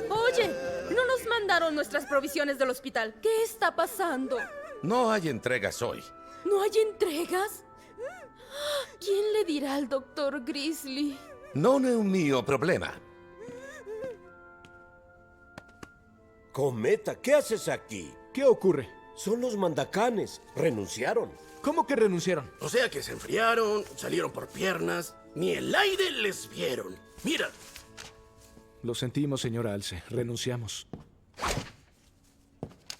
Oye, no nos mandaron nuestras provisiones del hospital. ¿Qué está pasando? No hay entregas hoy. ¿No hay entregas? ¿Quién le dirá al doctor Grizzly? Non è un mio problema. Cometa, ¿qué haces aquí? ¿Qué ocurre? Son los mandacanes. Renunciaron. ¿Cómo que renunciaron? O sea que se enfriaron, salieron por piernas, ni el aire les vieron. Mira, Lo sentimos, señora Alce. Renunciamos.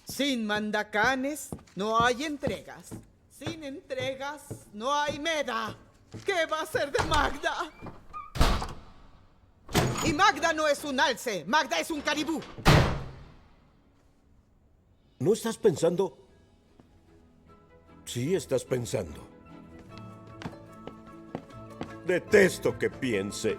Sin mandacanes no hay entregas. Sin entregas no hay Meda. ¿Qué va a ser de Magda? Y Magda no es un alce, Magda es un caribú. ¿No estás pensando? Sí, estás pensando. Detesto que piense.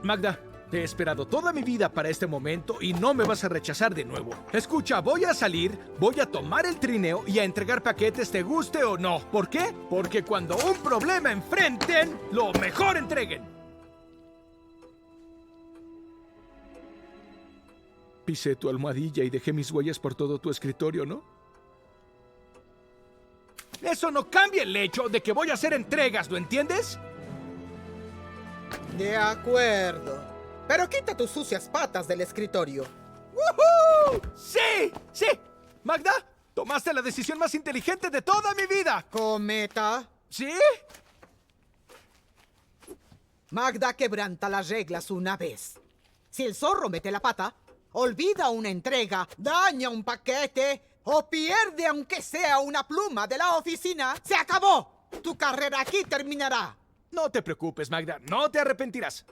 Magda, he esperado toda mi vida para este momento y no me vas a rechazar de nuevo. Escucha, voy a salir, voy a tomar el trineo y a entregar paquetes te guste o no. ¿Por qué? Porque cuando un problema enfrenten, lo mejor entreguen. Pisé tu almohadilla y dejé mis huellas por todo tu escritorio, ¿no? Eso no cambia el hecho de que voy a hacer entregas, ¿lo entiendes? De acuerdo. Pero quita tus sucias patas del escritorio. ¡Woohoo! ¡Sí! ¡Sí! Magda, tomaste la decisión más inteligente de toda mi vida. Cometa. ¿Sí? Magda quebranta las reglas una vez. Si el zorro mete la pata, olvida una entrega, daña un paquete o pierde aunque sea una pluma de la oficina, ¡se acabó! Tu carrera aquí terminará. No te preocupes, Magda. No te arrepentirás.